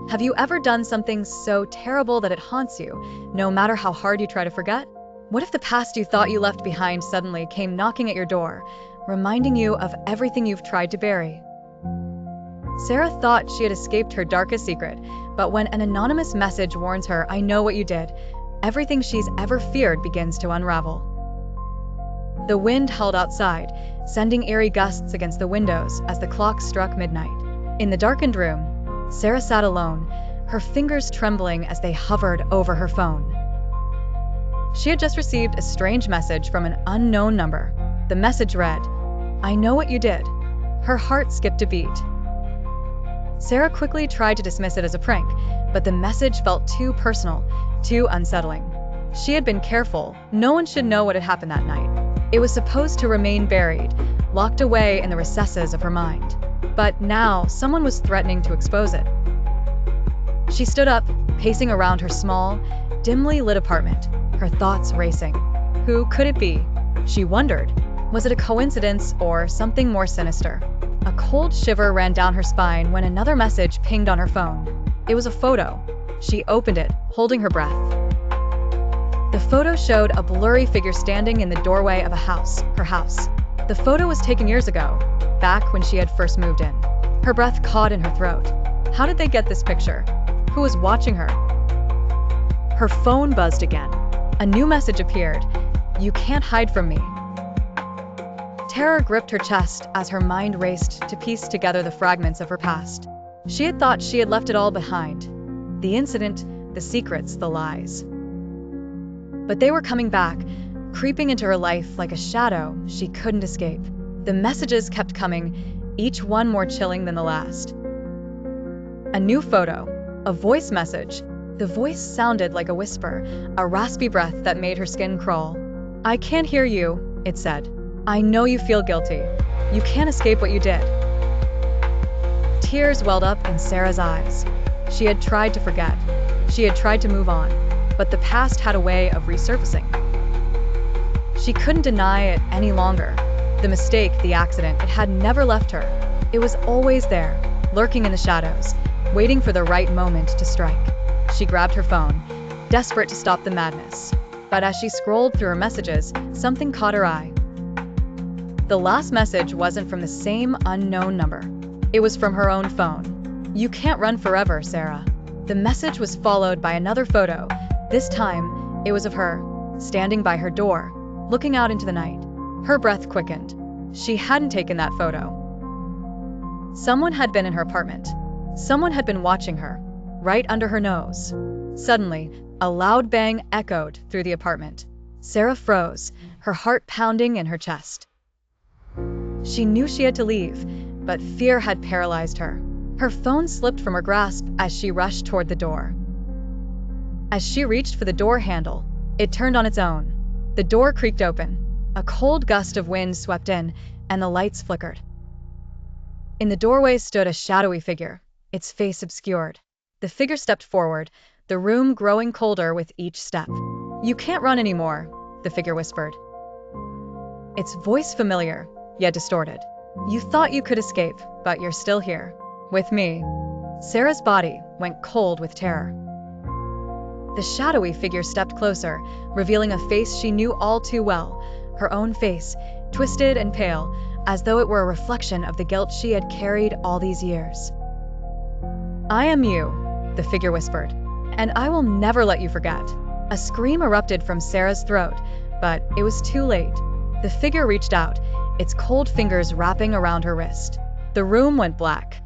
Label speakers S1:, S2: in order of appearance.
S1: Have you ever done something so terrible that it haunts you, no matter how hard you try to forget? What if the past you thought you left behind suddenly came knocking at your door, reminding you of everything you've tried to bury? Sarah thought she had escaped her darkest secret, but when an anonymous message warns her, "I know what you did," everything she's ever feared begins to unravel. The wind howled outside, sending eerie gusts against the windows as the clock struck midnight. In the darkened room, Sarah sat alone, her fingers trembling as they hovered over her phone. She had just received a strange message from an unknown number. The message read, "I know what you did." Her heart skipped a beat. Sarah quickly tried to dismiss it as a prank, but the message felt too personal, too unsettling. She had been careful. No one should know what had happened that night. It was supposed to remain buried, locked away in the recesses of her mind. But now, someone was threatening to expose it. She stood up, pacing around her small, dimly lit apartment, her thoughts racing. Who could it be? She wondered. Was it a coincidence or something more sinister? A cold shiver ran down her spine when another message pinged on her phone. It was a photo. She opened it, holding her breath. The photo showed a blurry figure standing in the doorway of a house, her house. The photo was taken years ago, back when she had first moved in. Her breath caught in her throat. How did they get this picture? Who was watching her? Her phone buzzed again. A new message appeared. "You can't hide from me." Terror gripped her chest as her mind raced to piece together the fragments of her past. She had thought she had left it all behind. The incident, the secrets, the lies. But they were coming back, creeping into her life like a shadow she couldn't escape. The messages kept coming, each one more chilling than the last. A new photo, a voice message. The voice sounded like a whisper, a raspy breath that made her skin crawl. "I can't hear you," it said. "I know you feel guilty. You can't escape what you did." Tears welled up in Sarah's eyes. She had tried to forget. She had tried to move on, but the past had a way of resurfacing. She couldn't deny it any longer. The mistake, the accident, it had never left her. It was always there, lurking in the shadows, waiting for the right moment to strike. She grabbed her phone, desperate to stop the madness. But as she scrolled through her messages, something caught her eye. The last message wasn't from the same unknown number. It was from her own phone. "You can't run forever, Sarah." The message was followed by another photo. This time, it was of her, standing by her door, looking out into the night. Her breath quickened. She hadn't taken that photo. Someone had been in her apartment. Someone had been watching her, right under her nose. Suddenly, a loud bang echoed through the apartment. Sarah froze, her heart pounding in her chest. She knew she had to leave, but fear had paralyzed her. Her phone slipped from her grasp as she rushed toward the door. As she reached for the door handle, it turned on its own. The door creaked open. A cold gust of wind swept in, and the lights flickered. In the doorway stood a shadowy figure, its face obscured. The figure stepped forward, the room growing colder with each step. "You can't run anymore," the figure whispered. Its voice familiar, yet distorted. "You thought you could escape, but you're still here. With me." Sarah's body went cold with terror. The shadowy figure stepped closer, revealing a face she knew all too well, her own face, twisted and pale, as though it were a reflection of the guilt she had carried all these years. "I am you," the figure whispered, "and I will never let you forget." A scream erupted from Sarah's throat, but it was too late. The figure reached out, its cold fingers wrapping around her wrist. The room went black.